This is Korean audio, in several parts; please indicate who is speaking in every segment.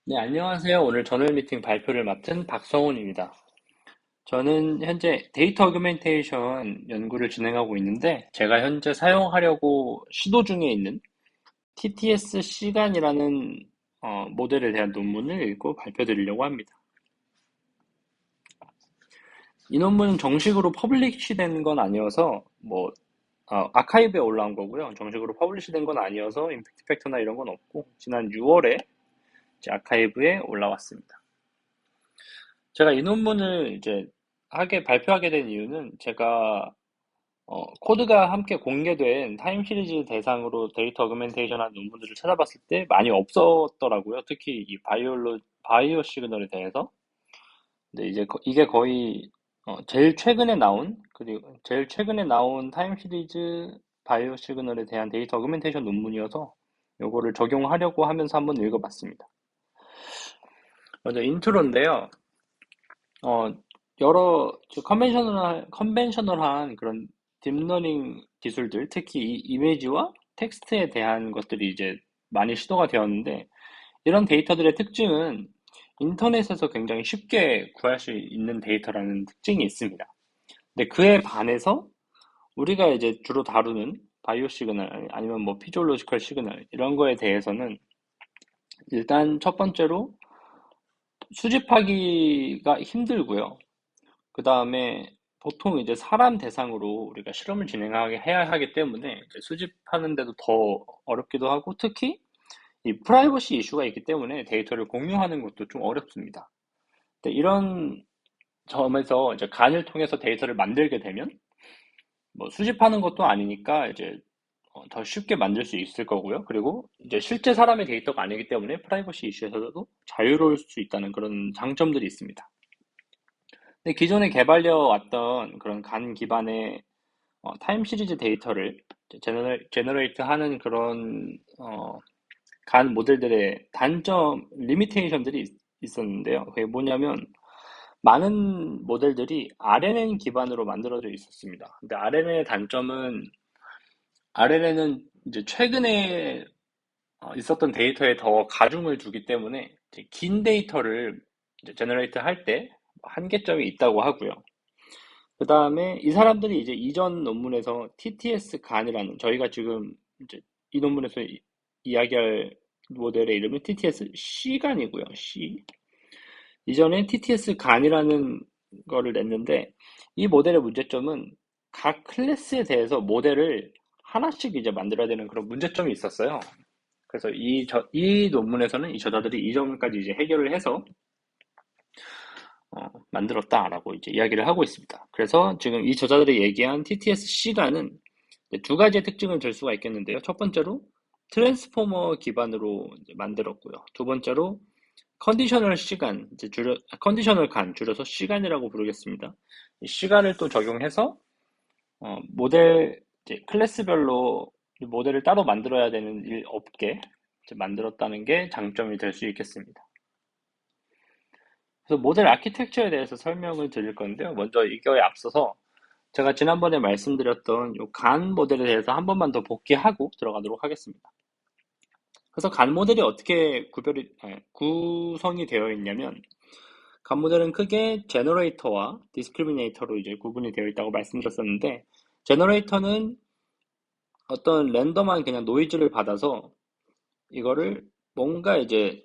Speaker 1: 네, 안녕하세요. 오늘 저널 미팅 발표를 맡은 박성훈입니다. 저는 현재 데이터 어규멘테이션 연구를 진행하고 있는데, 제가 현재 사용하려고 시도 중에 있는 TTS 시간이라는 모델에 대한 논문을 읽고 발표드리려고 합니다. 이 논문은 정식으로 퍼블리시된 건 아니어서, 아카이브에 올라온 거고요. 정식으로 퍼블리시된 건 아니어서 임팩트 팩터나 이런 건 없고, 지난 6월에 아카이브에 올라왔습니다. 제가 이 논문을 이제 발표하게 된 이유는 제가 코드가 함께 공개된 타임 시리즈 대상으로 데이터 어그멘테이션 한 논문들을 찾아봤을 때 많이 없었더라고요. 특히 이 바이오 시그널에 대해서. 근데 이제 이게 거의 제일 최근에 나온 타임 시리즈 바이오 시그널에 대한 데이터 어그멘테이션 논문이어서 요거를 적용하려고 하면서 한번 읽어봤습니다. 먼저 인트로인데요. 어, 컨벤셔널한 그런 딥러닝 기술들, 특히 이 이미지와 텍스트에 대한 것들이 이제 많이 시도가 되었는데, 이런 데이터들의 특징은 인터넷에서 굉장히 쉽게 구할 수 있는 데이터라는 특징이 있습니다. 근데 그에 반해서 우리가 이제 주로 다루는 바이오 시그널, 아니면 뭐 피지올로지컬 시그널, 이런 거에 대해서는 일단 첫 번째로 수집하기가 힘들고요. 그 다음에 보통 이제 사람 대상으로 우리가 실험을 진행하게 해야 하기 때문에 이제 수집하는데도 더 어렵기도 하고, 특히 이 프라이버시 이슈가 있기 때문에 데이터를 공유하는 것도 좀 어렵습니다. 근데 이런 점에서 이제 간을 통해서 데이터를 만들게 되면 뭐 수집하는 것도 아니니까 이제 더 쉽게 만들 수 있을 거고요. 그리고 이제 실제 사람의 데이터가 아니기 때문에 프라이버시 이슈에서도 자유로울 수 있다는 그런 장점들이 있습니다. 근데 기존에 개발되어 왔던 그런 간 기반의 타임 시리즈 데이터를 제너레이트 하는 그런 간 모델들의 단점, 리미테이션들이 있었는데요. 그게 뭐냐면 많은 모델들이 RNN 기반으로 만들어져 있었습니다. 근데 RNN의 단점은 RNN은 이제 최근에 있었던 데이터에 더 가중을 두기 때문에 이제 긴 데이터를 제너레이트 할 때 한계점이 있다고 하고요. 그 다음에 이 사람들이 이제 이전 논문에서 TTS 간이라는 저희가 지금 이제 이 논문에서 이야기할 모델의 이름은 TTS C간이고요. C. 이전에 TTS 간이라는 거를 냈는데 이 모델의 문제점은 각 클래스에 대해서 모델을 하나씩 이제 만들어야 되는 그런 문제점이 있었어요. 그래서 이 논문에서는 이 저자들이 이 점까지 이제 해결을 해서 만들었다라고 이제 이야기를 하고 있습니다. 그래서 지금 이 저자들이 얘기한 TTS 시간은 두 가지의 특징을 들 수가 있겠는데요. 첫 번째로 트랜스포머 기반으로 이제 만들었고요. 두 번째로 컨디셔널 간, 줄여서 시간이라고 부르겠습니다. 이 시간을 또 적용해서 모델 이제 클래스별로 모델을 따로 만들어야 되는 일 없게 이제 만들었다는 게 장점이 될 수 있겠습니다. 그래서 모델 아키텍처에 대해서 설명을 드릴 건데요. 먼저 이거에 앞서서 제가 지난번에 말씀드렸던 요 간 모델에 대해서 한 번만 더 복귀하고 들어가도록 하겠습니다. 그래서 간 모델이 어떻게 구성이 되어 있냐면, 간 모델은 크게 제너레이터와 디스크리미네이터로 이제 구분이 되어 있다고 말씀드렸었는데, 제너레이터는 어떤 랜덤한 그냥 노이즈를 받아서 이거를 뭔가 이제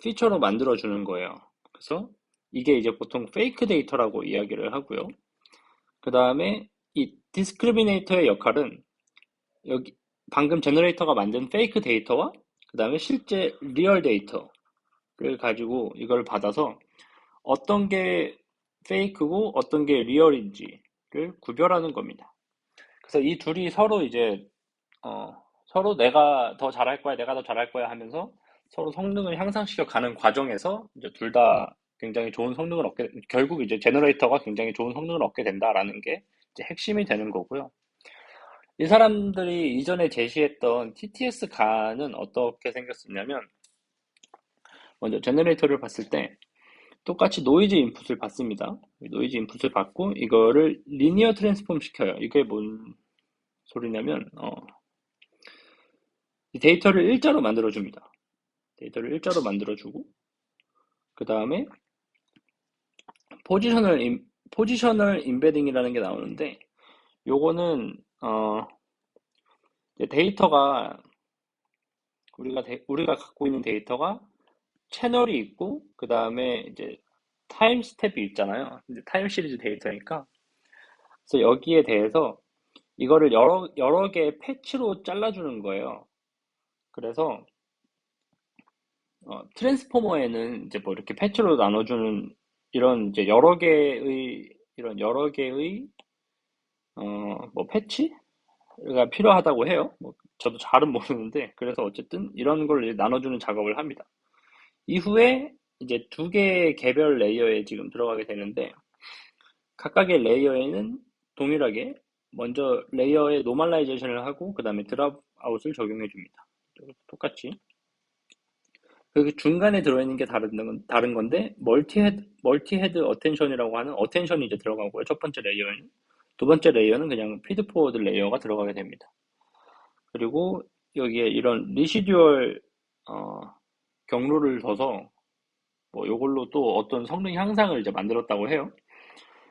Speaker 1: 피처로 만들어 주는 거예요. 그래서 이게 이제 보통 페이크 데이터라고 이야기를 하고요. 그 다음에 이 디스크리미네이터의 역할은 여기 방금 제너레이터가 만든 페이크 데이터와 그 다음에 실제 리얼 데이터를 가지고 이걸 받아서 어떤 게 페이크고 어떤 게 리얼인지를 구별하는 겁니다. 그래서 이 둘이 서로 이제 어, 서로 내가 더 잘할 거야, 내가 더 잘할 거야 하면서 서로 성능을 향상시켜 가는 과정에서 이제 둘 다 굉장히 좋은 성능을 결국 이제 제너레이터가 굉장히 좋은 성능을 얻게 된다라는 게 이제 핵심이 되는 거고요. 이 사람들이 이전에 제시했던 TTS 간은 어떻게 생겼었냐면, 먼저 제너레이터를 봤을 때 똑같이 노이즈 인풋을 받습니다. 노이즈 인풋을 받고 이거를 리니어 트랜스폼 시켜요. 이게 뭔 소리냐면 이 데이터를 일자로 만들어줍니다. 데이터를 일자로 만들어주고 그 다음에 포지셔널 포지셔널 임베딩이라는 게 나오는데, 요거는 이제 데이터가 우리가 갖고 있는 데이터가 채널이 있고, 그 다음에 이제 타임 스텝이 있잖아요. 이제 타임 시리즈 데이터니까. 그래서 여기에 대해서 이거를 여러 개의 패치로 잘라주는 거예요. 그래서 트랜스포머에는 이제 뭐 이렇게 패치로 나눠주는 이런 이제 여러 개의 뭐 패치가 필요하다고 해요. 뭐 저도 잘은 모르는데, 그래서 어쨌든 이런 걸 이제 나눠주는 작업을 합니다. 이후에 이제 두 개의 개별 레이어에 지금 들어가게 되는데, 각각의 레이어에는 동일하게 먼저 레이어의 노멀라이제이션을 하고 그 다음에 드랍 아웃을 적용해 줍니다. 똑같이. 그 중간에 들어있는 게 다른 건데, 멀티헤드 어텐션이라고 하는 어텐션이 이제 들어가고요. 첫 번째 레이어에는. 두 번째 레이어는 그냥 피드포워드 레이어가 들어가게 됩니다. 그리고 여기에 이런 리시듀얼 경로를 둬서 뭐 요걸로 또 어떤 성능 향상을 이제 만들었다고 해요.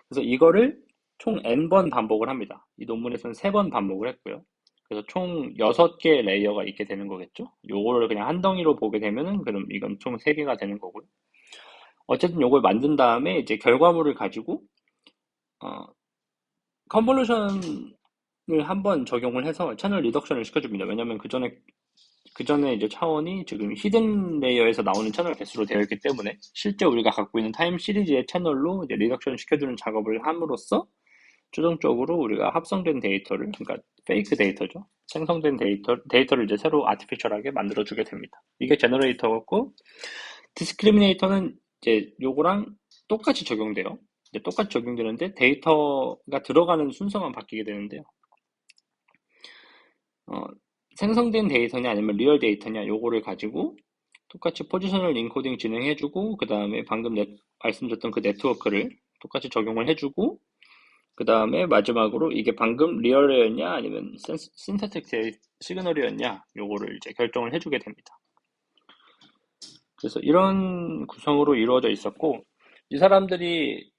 Speaker 1: 그래서 이거를 총 N번 반복을 합니다. 이 논문에서는 3번 반복을 했고요. 그래서 총 6개 레이어가 있게 되는 거겠죠? 요거를 그냥 한 덩이로 보게 되면은 그럼 이건 총 3개가 되는 거고요. 어쨌든 요걸 만든 다음에 이제 결과물을 가지고 어, 컨볼루션을 한번 적용을 해서 채널 리덕션을 시켜줍니다. 왜냐면 그 전에 이제 차원이 지금 히든 레이어에서 나오는 채널 개수로 되어 있기 때문에 실제 우리가 갖고 있는 타임 시리즈의 채널로 이제 리덕션 시켜주는 작업을 함으로써 최종적으로 우리가 합성된 데이터를, 그러니까 페이크 데이터죠. 생성된 데이터를 이제 새로 아티피셜하게 만들어주게 됩니다. 이게 제너레이터였고, 디스크리미네이터는 이제 요거랑 똑같이 적용돼요. 이제 똑같이 적용되는데 데이터가 들어가는 순서만 바뀌게 되는데요. 어, 생성된 데이터냐 아니면 리얼 데이터냐 요거를 가지고 똑같이 포지셔널 인코딩 진행해주고, 그 다음에 방금 말씀드렸던 그 네트워크를 똑같이 적용을 해주고, 그 다음에 마지막으로 이게 방금 리얼이었냐 아니면 신서틱 시그널이었냐 요거를 이제 결정을 해주게 됩니다. 그래서 이런 구성으로 이루어져 있었고, 이 사람들이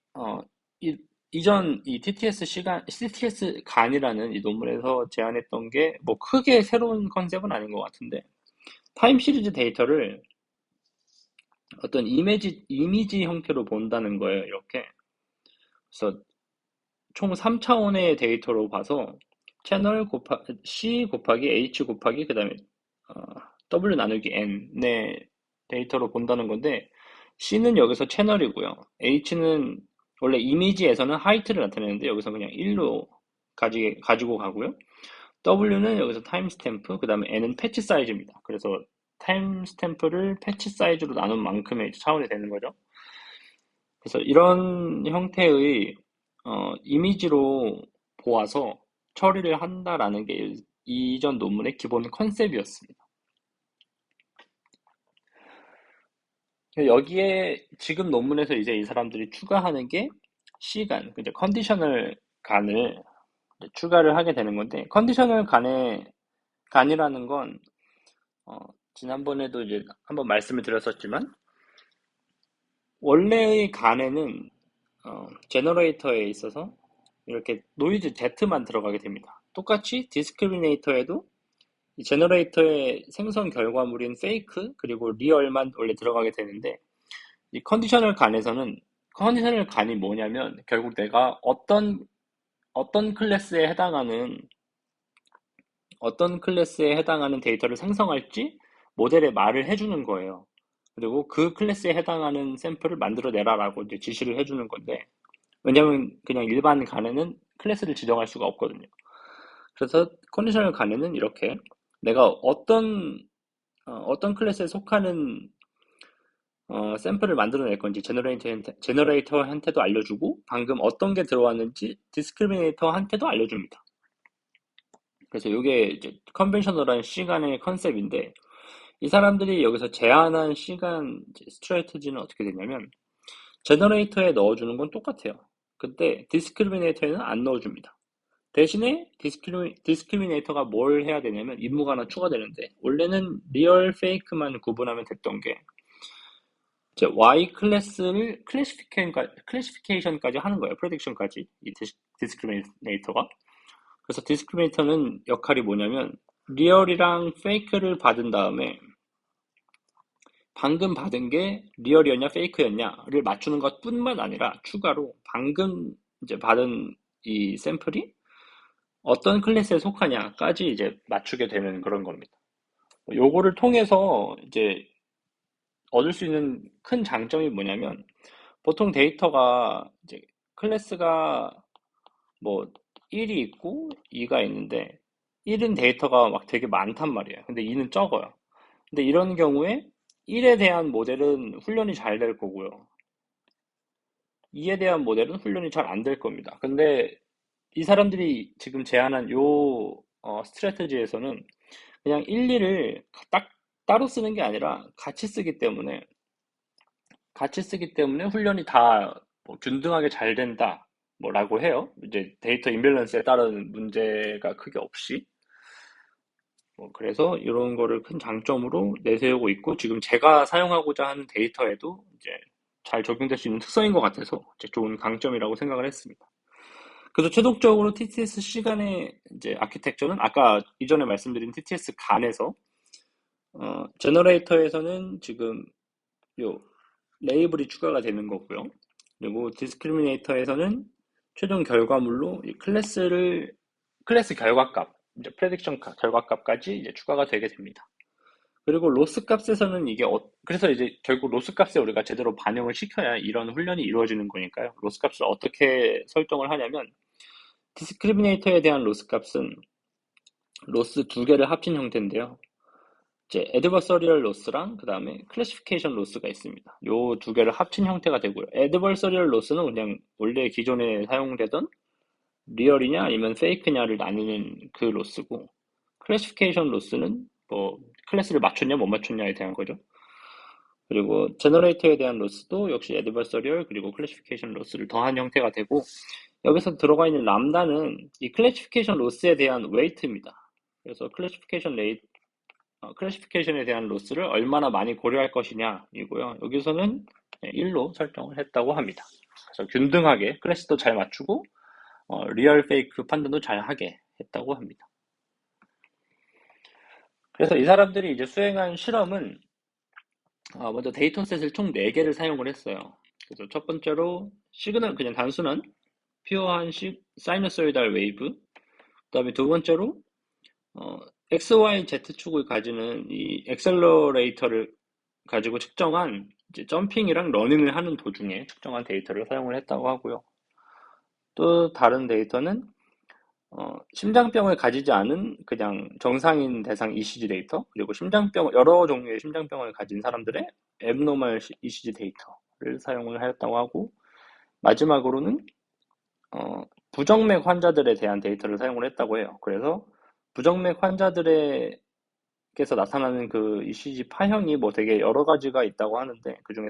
Speaker 1: 이전 이 TTS 간이라는 이 논문에서 제안했던 게 뭐 크게 새로운 컨셉은 아닌 것 같은데, 타임 시리즈 데이터를 어떤 이미지 형태로 본다는 거예요, 이렇게. 그래서 총 3차원의 데이터로 봐서 채널 C 곱하기 H 곱하기 그 다음에 W 나누기 N의 데이터로 본다는 건데, C는 여기서 채널이고요. H는 원래 이미지에서는 하이트를 나타내는데 여기서 그냥 1로 가지고 가고요. W는 여기서 타임 스탬프, 그 다음에 N은 패치 사이즈입니다. 그래서 타임 스탬프를 패치 사이즈로 나눈 만큼의 차원이 되는 거죠. 그래서 이런 형태의 이미지로 보아서 처리를 한다라는 게 이전 논문의 기본 컨셉이었습니다. 여기에 지금 논문에서 이제 이 사람들이 추가하는 게 시간, 이제 컨디셔널 간을 추가를 하게 되는 건데, 컨디셔널 간이라는 건 어, 지난번에도 이제 한번 말씀을 드렸었지만, 원래의 간에는 제너레이터에 있어서 이렇게 노이즈 Z만 들어가게 됩니다. 똑같이 디스크리미네이터에도 이 제너레이터의 생성 결과물인 페이크 그리고 리얼만 원래 들어가게 되는데, 이 컨디셔널 간이 뭐냐면 결국 내가 어떤 클래스에 해당하는 데이터를 생성할지 모델에 말을 해주는 거예요. 그리고 그 클래스에 해당하는 샘플을 만들어내라라고 이제 지시를 해주는 건데, 왜냐면 그냥 일반 간에는 클래스를 지정할 수가 없거든요. 그래서 컨디셔널 간에는 이렇게 내가 어떤 클래스에 속하는 샘플을 만들어낼 건지 제너레이터한테도 알려주고, 방금 어떤 게 들어왔는지 디스크리미네이터한테도 알려줍니다. 그래서 이게 이제 컨벤셔널한 시간의 컨셉인데, 이 사람들이 여기서 제안한 시간 스트레이트지는 어떻게 되냐면, 제너레이터에 넣어주는 건 똑같아요. 근데 디스크리미네이터에는 안 넣어줍니다. 대신에 디스크리미네이터가 뭘 해야 되냐면 임무가 하나 추가되는데, 원래는 리얼 페이크만 구분하면 됐던 게 이제 Y 클래스를 클래시피케이션까지 하는 거예요. 프레딕션까지 이 디스크리미네이터가. 그래서 디스크리미네이터는 역할이 뭐냐면 리얼이랑 페이크를 받은 다음에 방금 받은 게 리얼이었냐 페이크였냐를 맞추는 것뿐만 아니라 추가로 방금 이제 받은 이 샘플이 어떤 클래스에 속하냐까지 이제 맞추게 되는 그런 겁니다. 요거를 통해서 이제 얻을 수 있는 큰 장점이 뭐냐면 보통 데이터가 이제 클래스가 뭐 1이 있고 2가 있는데 1은 데이터가 막 되게 많단 말이에요. 근데 2는 적어요. 근데 이런 경우에 1에 대한 모델은 훈련이 잘 될 거고요. 2에 대한 모델은 훈련이 잘 안 될 겁니다. 근데 이 사람들이 지금 제안한 요 스트래테지에서는 그냥 1, 2를 딱 따로 쓰는 게 아니라 같이 쓰기 때문에 훈련이 다뭐 균등하게 잘 된다 뭐라고 해요. 이제 데이터 임밸런스에 따른 문제가 크게 없이. 그래서 이런 거를 큰 장점으로 내세우고 있고 지금 제가 사용하고자 하는 데이터에도 이제 잘 적용될 수 있는 특성인 것 같아서 이제 좋은 강점이라고 생각을 했습니다. 그래서 최종적으로 TTS 시간의 이제 아키텍처는 아까 이전에 말씀드린 TTS 간에서 제너레이터에서는 지금 요 레이블이 추가가 되는 거고요. 그리고 디스크리미네이터에서는 최종 결과물로 이 클래스 결과값, 이제 프레딕션 결과값까지 이제 추가가 되게 됩니다. 그리고 로스 값에서는 그래서 이제 결국 로스 값에 우리가 제대로 반영을 시켜야 이런 훈련이 이루어지는 거니까요. 로스 값을 어떻게 설정을 하냐면 디스크리미네이터에 대한 로스 값은 로스 두 개를 합친 형태인데요. 이제 애드버서리얼 로스랑 그 다음에 클래시피케이션 로스가 있습니다. 요 두 개를 합친 형태가 되고요. 애드버서리얼 로스는 그냥 원래 기존에 사용되던 리얼이냐 아니면 페이크냐를 나누는 그 로스고 클래시피케이션 로스는 뭐 클래스를 맞췄냐 못 맞췄냐에 대한 거죠. 그리고 제너레이터에 대한 로스도 역시 애드버서리얼 그리고 클래시피케이션 로스를 더한 형태가 되고 여기서 들어가 있는 람다는 이 클래시피케이션 로스에 대한 웨이트입니다. 그래서 클래시피케이션에 대한 로스를 얼마나 많이 고려할 것이냐이고요. 여기서는 1로 설정을 했다고 합니다. 그래서 균등하게 클래스도 잘 맞추고 리얼 페이크 판단도 잘 하게 했다고 합니다. 그래서 이 사람들이 이제 수행한 실험은 먼저 데이터셋을 총 4개를 사용을 했어요. 그래서 첫 번째로 시그널 그냥 단순한 퓨어한 사이너소이달 웨이브, 그다음에 두 번째로 X, Y, Z축을 가지는 이 엑셀러레이터를 가지고 측정한 이제 점핑이랑 러닝을 하는 도중에 측정한 데이터를 사용을 했다고 하고요. 또 다른 데이터는 심장병을 가지지 않은 그냥 정상인 대상 ECG 데이터, 그리고 여러 종류의 심장병을 가진 사람들의 앱노멀 ECG 데이터를 사용을 하였다고 하고, 마지막으로는 부정맥 환자들에 대한 데이터를 사용을 했다고 해요. 그래서 부정맥 환자들에게서 나타나는 그 ECG 파형이 뭐 되게 여러 가지가 있다고 하는데 그 중에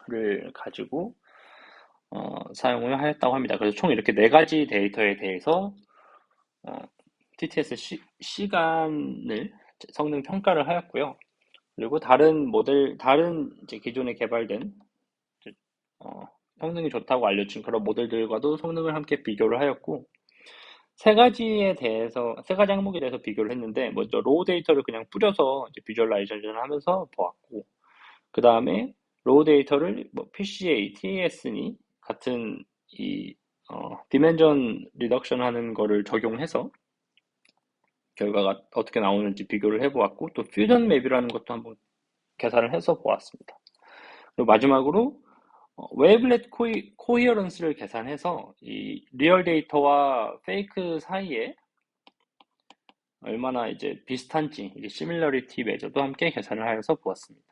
Speaker 1: 5개를 가지고 사용을 하였다고 합니다. 그래서 총 이렇게 4가지 데이터에 대해서 TTS 시간을 성능 평가를 하였고요. 그리고 다른 이제 기존에 개발된 어, 성능이 좋다고 알려진 그런 모델들과도 성능을 함께 비교를 하였고, 세 가지 항목에 대해서 비교를 했는데, 먼저 로우 데이터를 그냥 뿌려서 이제 비주얼라이제이션을 하면서 보았고, 그 다음에 로우 데이터를 뭐 PCA, TAS니 같은 이 디멘전 리덕션 하는 거를 적용해서 결과가 어떻게 나오는지 비교를 해보았고, 또 퓨전 맵이라는 것도 한번 계산을 해서 보았습니다. 그리고 마지막으로 웨이블렛 코히어런스를 계산해서 이 리얼 데이터와 페이크 사이에 얼마나 이제 비슷한지, 이제 시밀러리티 메저도 함께 계산을 하여서 보았습니다.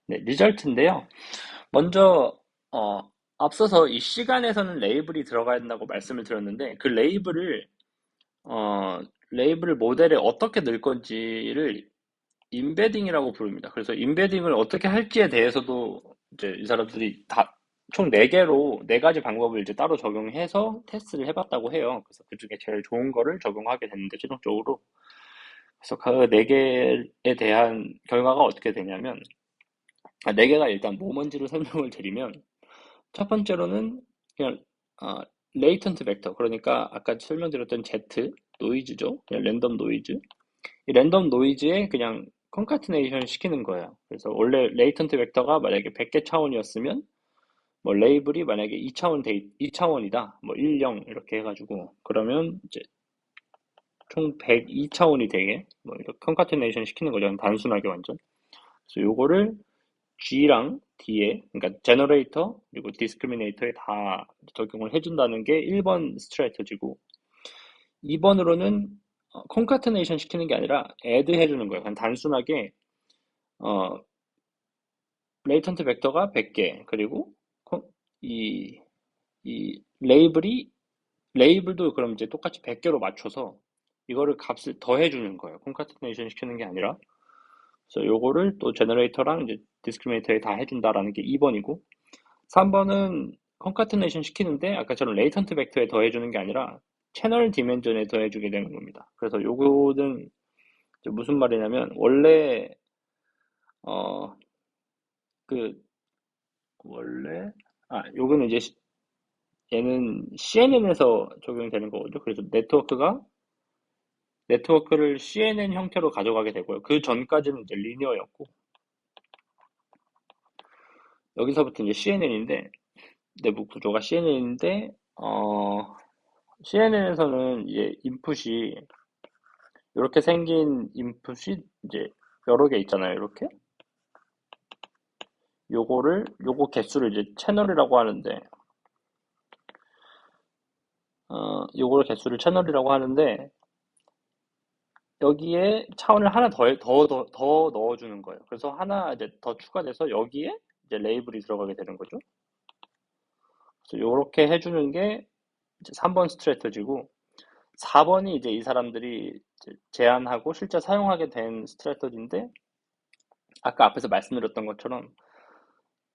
Speaker 1: 네, 리절트인데요. 먼저 앞서서 이 시간에서는 레이블이 들어가야 된다고 말씀을 드렸는데 그 레이블을 모델에 어떻게 넣을 건지를 임베딩이라고 부릅니다. 그래서 임베딩을 어떻게 할지에 대해서도 이제 이 사람들이 다 총 4개로 4가지 방법을 이제 따로 적용해서 테스트를 해봤다고 해요. 그래서 그 중에 제일 좋은 거를 적용하게 됐는데 최종적으로 그래서 그 네 개에 대한 결과가 어떻게 되냐면, 네 개가 일단 뭐 뭔지를 설명을 드리면, 첫 번째로는 그냥 레이턴트 벡터, 그러니까 아까 설명드렸던 Z 노이즈죠. 그냥 랜덤 노이즈. 이 랜덤 노이즈에 그냥 컨카트네이션 시키는 거예요. 그래서 원래 레이턴트 벡터가 만약에 100개 차원이었으면 뭐 레이블이 만약에 2차원이다. 뭐 1, 0 이렇게 해가지고 그러면 이제 총 102차원이 되게 뭐 이렇게 컨카테네이션 시키는 거죠. 단순하게 완전. 그래서 요거를 G랑 D에 그러니까 제너레이터 그리고 디스크리미네이터에 다 적용을 해준다는 게 1번 스트래터지고 2번으로는 컨카테네이션 시키는 게 아니라 애드 해주는 거예요. 그냥 단순하게 어, 레이턴트 벡터가 100개 그리고 이, 이 레이블도 그럼 이제 똑같이 100개로 맞춰서 이거를 값을 더해주는 거예요. 콘카테네이션 시키는 게 아니라. 그래서 요거를 또 제너레이터랑 이제 디스크리미네이터에 다 해준다라는 게 2번이고 3번은 컨카테네이션 시키는데 아까처럼 레이턴트 벡터에 더해주는 게 아니라 채널 디멘전에 더해주게 되는 겁니다. 그래서 요거는 이제 무슨 말이냐면 원래 어 그 원래 요거는 이제 얘는 CNN에서 적용되는 거거든요. 그래서 네트워크를 CNN 형태로 가져가게 되고요. 그 전까지는 이제 리니어였고, 여기서부터 이제 CNN인데, 내부 구조가 CNN인데, CNN에서는 이제 인풋이, 이렇게 생긴 인풋이 이제 여러 개 있잖아요. 이렇게. 요거 개수를 이제 채널이라고 하는데, 요거 개수를 채널이라고 하는데, 여기에 차원을 하나 더 넣어주는 거예요. 그래서 하나 이제 더 추가돼서 여기에 이제 레이블이 들어가게 되는 거죠. 그래서 요렇게 해주는 게 이제 3번 스트래터지고 4번이 이제 이 사람들이 이제 제안하고 실제 사용하게 된 스트래터지인데 아까 앞에서 말씀드렸던 것처럼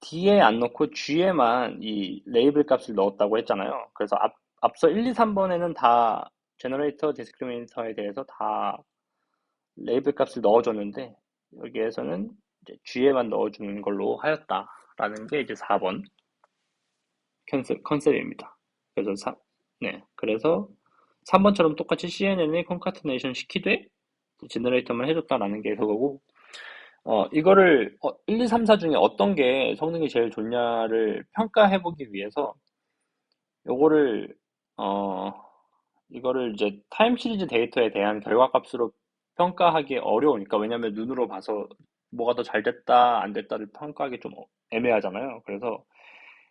Speaker 1: D에 안 넣고 G에만 이 레이블 값을 넣었다고 했잖아요. 그래서 앞서 1, 2, 3번에는 다 제너레이터, 디스크리미네이터에 대해서 다 레이블 값을 넣어줬는데 여기에서는 이제 G에만 넣어주는 걸로 하였다라는 게 이제 4번 컨셉입니다. 그래서 그래서 3번처럼 똑같이 CNN에 컨카테네이션 시키되 제너레이터만 해줬다라는 게 그거고 이거를 1, 2, 3, 4 중에 어떤 게 성능이 제일 좋냐를 평가해보기 위해서 요거를 어, 이거를 이제 타임 시리즈 데이터에 대한 결과값으로 평가하기 어려우니까 왜냐면 눈으로 봐서 뭐가 더 잘 됐다 안 됐다를 평가하기 좀 애매하잖아요. 그래서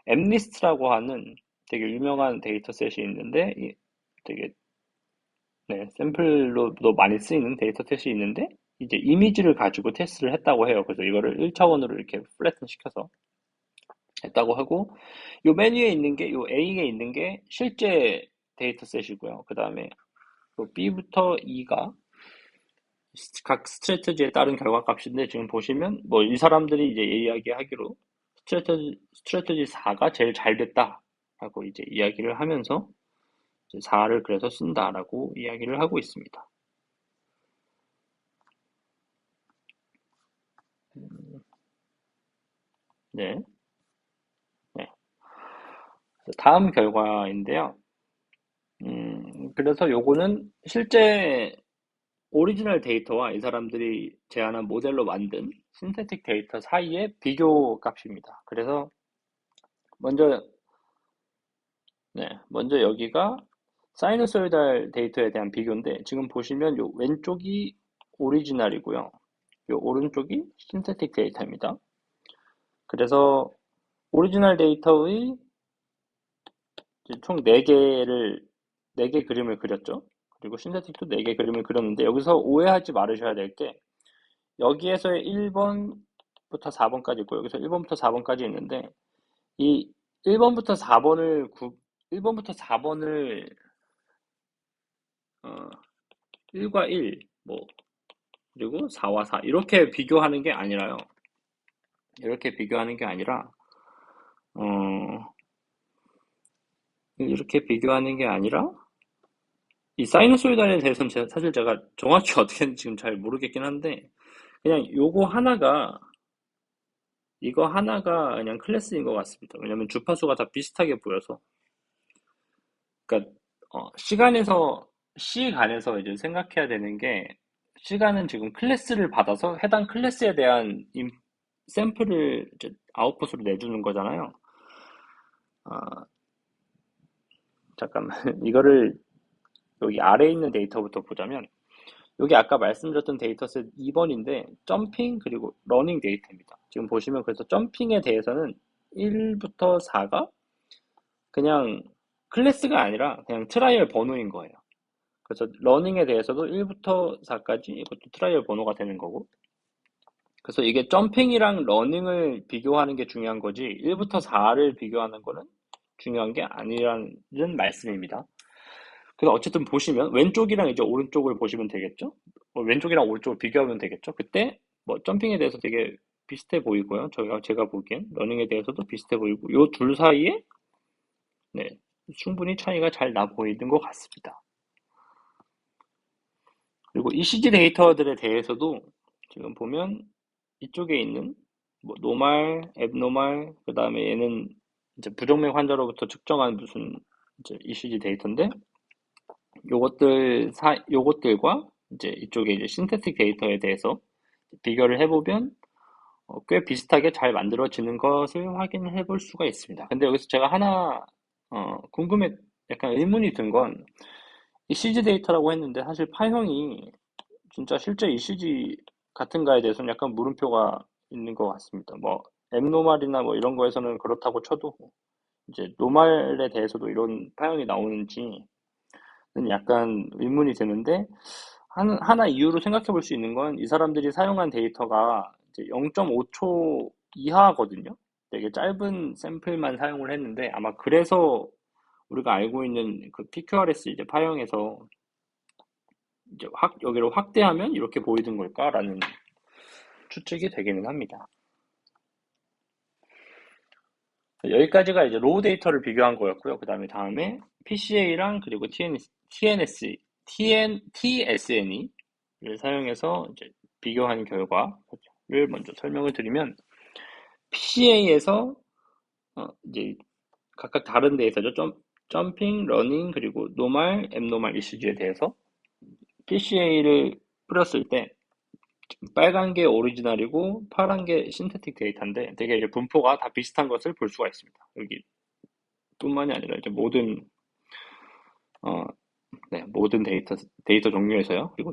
Speaker 1: 엠리스트라고 하는 되게 유명한 데이터셋이 있는데 되게 샘플로도 많이 쓰이는 데이터셋이 있는데 이제 이미지를 가지고 테스트를 했다고 해요. 그래서 이거를 1차원으로 이렇게 플래튼 시켜서 했다고 하고 요 메뉴에 있는 게 요 A에 있는 게 실제 데이터셋이고요. 그 다음에 B부터 E가 각 스트래티지에 따른 결과값인데 지금 보시면 뭐 이 사람들이 이제 이야기하기로 스트래티지 4가 제일 잘 됐다라고 이제 이야기를 하면서 4를 그래서 쓴다라고 이야기를 하고 있습니다. 네, 네. 다음 결과인데요. 그래서 요거는 실제 오리지널 데이터와 이 사람들이 제안한 모델로 만든 신테틱 데이터 사이의 비교 값입니다. 그래서 먼저, 먼저 여기가 사이너소이달 데이터에 대한 비교인데 지금 보시면 요 왼쪽이 오리지널이고요. 요 오른쪽이 신테틱 데이터입니다. 그래서 오리지널 데이터의 총 4개 그림을 그렸죠. 그리고 신테틱도 4개 그림을 그렸는데 여기서 오해하지 말으셔야 될 게 여기에서의 1번부터 4번까지 있고 여기서 1번부터 4번까지 있는데 이 1번부터 4번을 1번부터 4번을 1과 1, 뭐 그리고 4와 4 이렇게 비교하는 게 아니라요. 이렇게 비교하는 게 아니라 어, 이렇게 비교하는 게 아니라 이 사이너소이달에 대해서는 사실 제가 정확히 어떻게 하는지 지금 잘 모르겠긴 한데, 그냥 이거 하나가 그냥 클래스인 것 같습니다. 왜냐면 주파수가 다 비슷하게 보여서. 그러니까, 시간에서 이제 생각해야 되는 게, 시간은 지금 클래스를 받아서 해당 클래스에 대한 샘플을 이제 아웃풋으로 내주는 거잖아요. 아, 잠깐만. 이거를 여기 아래에 있는 데이터부터 보자면, 여기 아까 말씀드렸던 데이터셋 2번인데 점핑 그리고 러닝 데이터입니다. 지금 보시면 그래서 점핑에 대해서는 1부터 4가 그냥 클래스가 아니라 그냥 트라이얼 번호인 거예요. 그래서 러닝에 대해서도 1부터 4까지 이것도 트라이얼 번호가 되는 거고, 그래서 이게 점핑이랑 러닝을 비교하는 게 중요한 거지 1부터 4를 비교하는 거는 중요한 게 아니라는 말씀입니다. 그래서 어쨌든 보시면 왼쪽이랑 이제 오른쪽을 보시면 되겠죠? 왼쪽이랑 오른쪽을 비교하면 되겠죠? 그때 뭐 점핑에 대해서 되게 비슷해 보이고요. 제가 보기엔 러닝에 대해서도 비슷해 보이고 요 둘 사이에 네, 충분히 차이가 잘 나 보이는 것 같습니다. 그리고 ECG 데이터들에 대해서도 지금 보면 이쪽에 있는 뭐 노말, 앱노말, 그다음에 얘는 이제 부정맥 환자로부터 측정한 무슨 이제 ECG 데이터인데 요것들과 이제 이쪽에 이제 신테틱 데이터에 대해서 비교를 해보면 꽤 비슷하게 잘 만들어지는 것을 확인해 볼 수가 있습니다. 근데 여기서 제가 하나 약간 의문이 든 건 ECG 데이터라고 했는데 사실 파형이 진짜 실제 ECG 같은가에 대해서는 약간 물음표가 있는 것 같습니다. 뭐 앱노말이나 뭐 이런 거에서는 그렇다고 쳐도 이제 노말에 대해서도 이런 파형이 나오는지 약간 의문이 드는데 하나 이유로 생각해 볼 수 있는 건 이 사람들이 사용한 데이터가 이제 0.5초 이하거든요. 되게 짧은 샘플만 사용을 했는데 아마 그래서 우리가 알고 있는 그 PQRS 이제 파형에서 이제 여기로 확대하면 이렇게 보이는 걸까라는 추측이 되기는 합니다. 여기까지가 이제 로우 데이터를 비교한 거였고요. 다음에 PCA랑 그리고 TSNE를 사용해서 이제 비교한 결과를 먼저 설명을 드리면 PCA에서 이제 각각 다른 데이터죠. 점핑, 러닝, 그리고 노말, 앱노말 이슈지에 대해서 PCA를 뿌렸을 때 빨간 게 오리지널이고 파란 게 신테틱 데이터인데 되게 이제 분포가 다 비슷한 것을 볼 수가 있습니다. 여기 뿐만이 아니라 이제 어, 모든 데이터 종류에서요. 그리고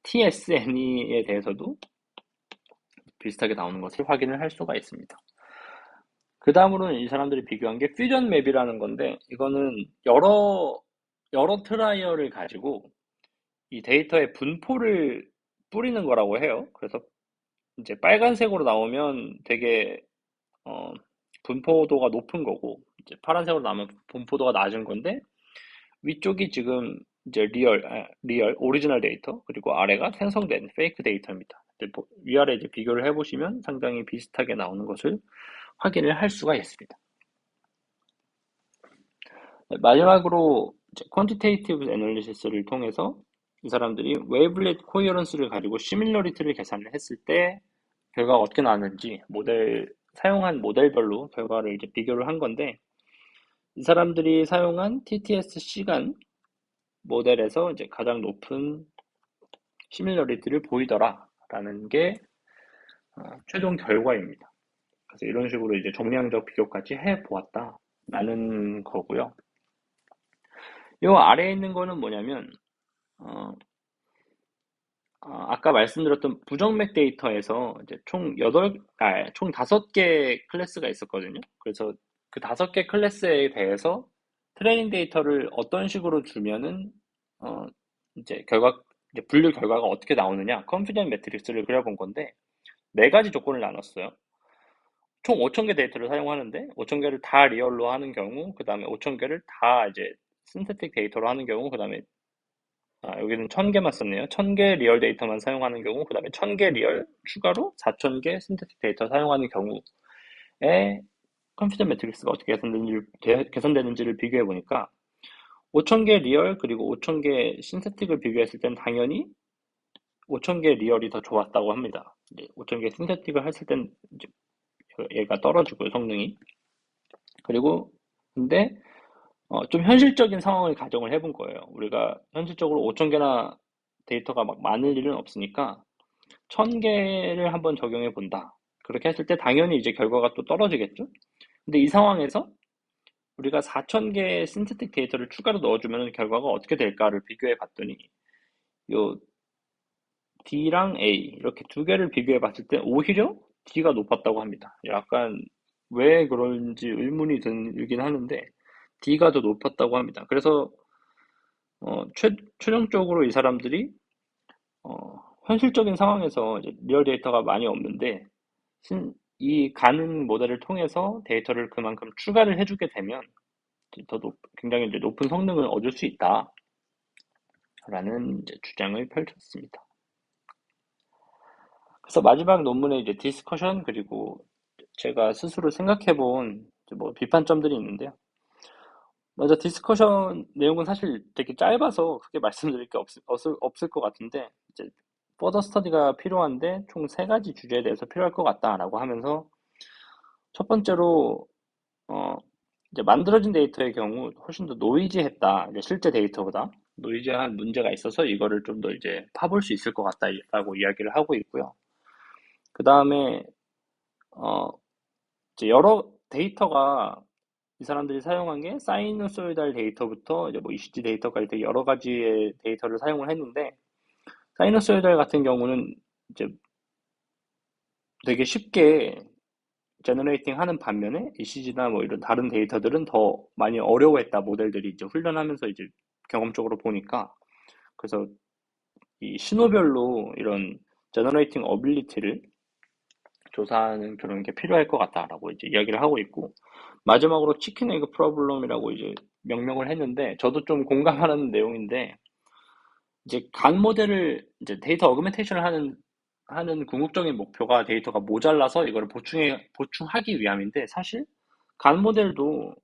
Speaker 1: TSNE에 대해서도 비슷하게 나오는 것을 확인을 할 수가 있습니다. 그 다음으로는 이 사람들이 비교한 게 퓨전 맵이라는 건데, 이거는 여러 트라이얼을 가지고 이 데이터의 분포를 뿌리는 거라고 해요. 그래서 이제 빨간색으로 나오면 되게, 어, 분포도가 높은 거고, 이제 파란색으로 나오면 분포도가 낮은 건데, 위쪽이 지금 이제 오리지널 데이터, 그리고 아래가 생성된 페이크 데이터입니다. 위아래 이제 비교를 해보시면 상당히 비슷하게 나오는 것을 확인을 할 수가 있습니다. 마지막으로 퀀티테이티브 애널리시스를 통해서 이 사람들이 웨이블렛 코이어런스를 가지고 시밀러리티를 계산을 했을 때 결과가 어떻게 나왔는지 사용한 모델별로 결과를 이제 비교를 한 건데, 이 사람들이 사용한 TTS 시간 모델에서 이제 가장 높은 시밀러리티를 보이더라라는 게 최종 결과입니다. 그래서 이런 식으로 이제 정량적 비교까지 해 보았다라는 거고요. 요 아래에 있는 거는 뭐냐면 아까 말씀드렸던 부정맥 데이터에서 이제 총 5개 클래스가 있었거든요. 그래서 그 5개 클래스에 대해서 트레이닝 데이터를 어떤 식으로 주면은 어 이제 분류 결과가 어떻게 나오느냐, 컨피던스 매트릭스를 그려본 건데 네 가지 조건을 나눴어요. 총 5,000개 데이터를 사용하는데 5,000개를 다 리얼로 하는 경우, 그 다음에 5,000개를 다 이제 신테틱 데이터로 하는 경우, 그 다음에 여기는 1,000개만 썼네요. 1,000개 리얼 데이터만 사용하는 경우, 그 다음에 1,000개 리얼 추가로 4,000개 신테틱 데이터 사용하는 경우에 컨피던스 매트릭스가 어떻게 개선되는지를 비교해 보니까 5,000개 리얼 그리고 5,000개 신세틱을 비교했을 땐 당연히 5,000개 리얼이 더 좋았다고 합니다. 이제 5,000개 신세틱을 했을 땐 이제 얘가 떨어지고요, 성능이. 그리고 근데 좀 현실적인 상황을 가정을 해본 거예요. 우리가 현실적으로 5,000개나 데이터가 막 많을 일은 없으니까 1,000개를 한번 적용해 본다. 그렇게 했을 때 당연히 이제 결과가 또 떨어지겠죠? 근데 이 상황에서 우리가 4,000개의 신세틱 데이터를 추가로 넣어주면 결과가 어떻게 될까를 비교해 봤더니 요 D랑 A 이렇게 두 개를 비교해 봤을 때 오히려 D가 높았다고 합니다. 약간 왜 그런지 의문이 들긴 하는데 D가 더 높았다고 합니다. 그래서 최종적으로 이 사람들이 어, 현실적인 상황에서 이제 리얼 데이터가 많이 없는데 이 가능 모델을 통해서 데이터를 그만큼 추가를 해주게 되면 굉장히 이제 높은 성능을 얻을 수 있다라는 이제 주장을 펼쳤습니다. 그래서 마지막 논문에 이제 디스커션 그리고 제가 스스로 생각해본 뭐 비판점들이 있는데요. 먼저 디스커션 내용은 사실 되게 짧아서 크게 말씀드릴 게 없을 것 같은데 이제 퍼더 스터디가 필요한데 총 세 가지 주제에 대해서 필요할 것 같다라고 하면서 첫 번째로 어 이제 만들어진 데이터의 경우 훨씬 더 노이지했다. 이제 실제 데이터보다 노이지한 문제가 있어서 이거를 좀 더 이제 파볼 수 있을 것 같다라고 이야기를 하고 있고요. 그 다음에 어 이제 여러 데이터가 이 사람들이 사용한 게 사이누소이달 데이터부터 이제 뭐 ECG 데이터까지 되게 여러 가지의 데이터를 사용을 했는데 사이누소이달 같은 경우는 이제 되게 쉽게 제너레이팅 하는 반면에 ECG나 뭐 이런 다른 데이터들은 더 많이 어려워했다. 모델들이 이제 훈련하면서 이제 경험적으로 보니까 그래서 이 신호별로 이런 제너레이팅 어빌리티를 조사하는 그런 게 필요할 것 같다라고 이제 이야기를 하고 있고 마지막으로 치킨 에그 프로블럼이라고 이제 명명을 했는데 저도 좀 공감하는 내용인데 이제 간 모델을 이제 데이터 어그멘테이션을 하는 궁극적인 목표가 데이터가 모자라서 이걸 보충하기 위함인데 사실 간 모델도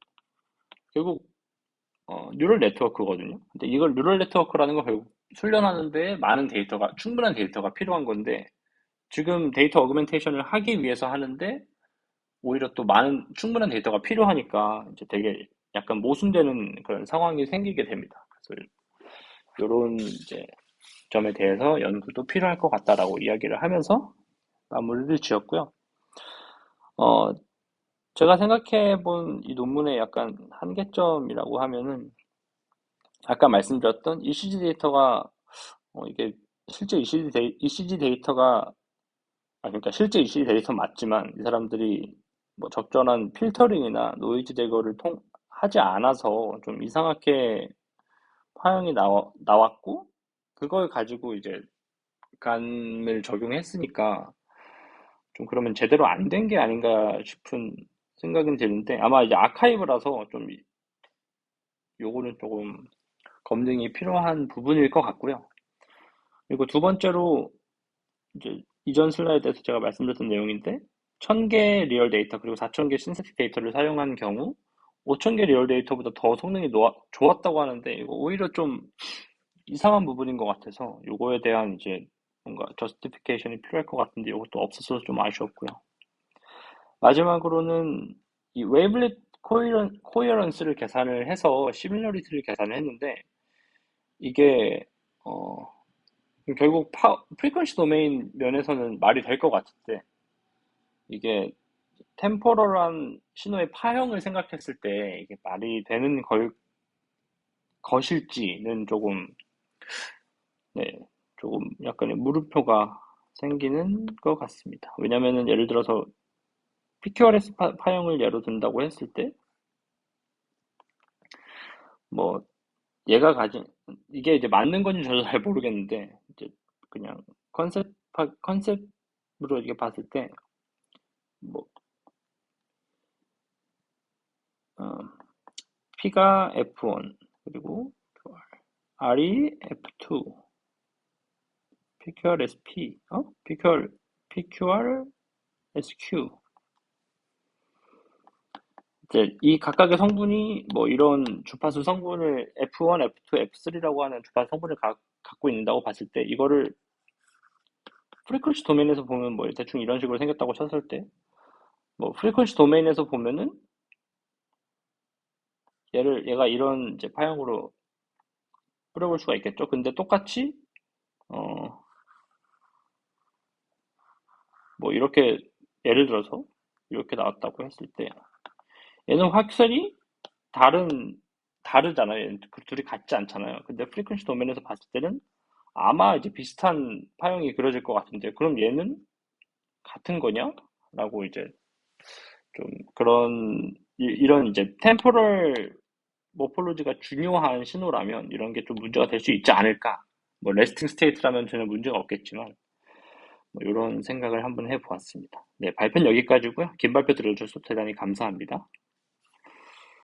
Speaker 1: 결국 뉴럴 네트워크거든요. 근데 이걸 뉴럴 네트워크라는 건 결국 훈련하는데 많은 데이터가 충분한 데이터가 필요한 건데 지금 데이터 어그멘테이션을 하기 위해서 하는데 오히려 또 많은 충분한 데이터가 필요하니까 이제 되게 약간 모순되는 그런 상황이 생기게 됩니다. 그래서 이런 이제 점에 대해서 연구도 필요할 것 같다라고 이야기를 하면서 마무리를 지었고요. 어, 제가 생각해 본 이 논문의 약간 한계점이라고 하면은 아까 말씀드렸던 ECG 데이터가 이게 실제 ECG 데이터가 그러니까 실제 ECG 데이터 맞지만 이 사람들이 뭐 적절한 필터링이나 노이즈 제거를 하지 않아서 좀 이상하게 파형이 나왔고 그걸 가지고 이제 간을 적용했으니까 좀 그러면 제대로 안 된 게 아닌가 싶은 생각은 드는데 아마 이제 아카이브라서 좀 요거는 조금 검증이 필요한 부분일 것 같고요. 그리고 두 번째로 이제 이전 슬라이드에서 제가 말씀드렸던 내용인데 1,000개 리얼 데이터 그리고 4,000개 신세틱 데이터를 사용한 경우 5,000개 리얼 데이터보다 더 성능이 좋았다고 하는데 이거 오히려 좀 이상한 부분인 것 같아서 요거에 대한 이제 뭔가 저스티피케이션이 필요할 것 같은데 이것도 없어서 좀 아쉬웠고요. 마지막으로는 이 웨이블릿 코이어런스를 계산을 해서 시밀러리티를 계산을 했는데 이게 결국 프리퀀시 도메인 면에서는 말이 될 것 같은데 이게 템포럴한 신호의 파형을 생각했을 때 이게 말이 되는 것일지는 네, 조금 약간의 물음표가 생기는 것 같습니다. 왜냐면은 예를 들어서 PQRS 파형을 예로 든다고 했을 때 뭐 얘가 가진 이게 이제 맞는 건지 저도 잘 모르겠는데 이제 그냥 컨셉으로 이렇게 봤을 때 뭐 P가 F1 그리고 R이 F2 PQRSP PQRSQ 이제 이 각각의 성분이 뭐 이런 주파수 성분을 F1, F2, F3라고 하는 주파수 성분을 갖고 있다고 봤을 때 이거를 프리퀀시 도메인에서 보면 뭐 대충 이런 식으로 생겼다고 쳤을 때 뭐 프리퀀시 도메인에서 보면은 얘가 이런 이제 파형으로 뿌려볼 수가 있겠죠. 근데 똑같이 어 뭐 이렇게 예를 들어서 이렇게 나왔다고 했을 때 얘는 확실히 다른 다르잖아요. 얘는 그 둘이 같지 않잖아요. 근데 프리퀀시 도메인에서 봤을 때는 아마 이제 비슷한 파형이 그려질 것 같은데 그럼 얘는 같은 거냐? 라고 이제 좀 그런 이런 이제 템포럴 모폴로지가 중요한 신호라면 이런 게 좀 문제가 될 수 있지 않을까? 뭐 레스팅 스테이트라면 전혀 문제가 없겠지만 뭐 이런 생각을 한번 해보았습니다. 네, 발표는 여기까지고요. 긴 발표 들어주셔서 대단히 감사합니다.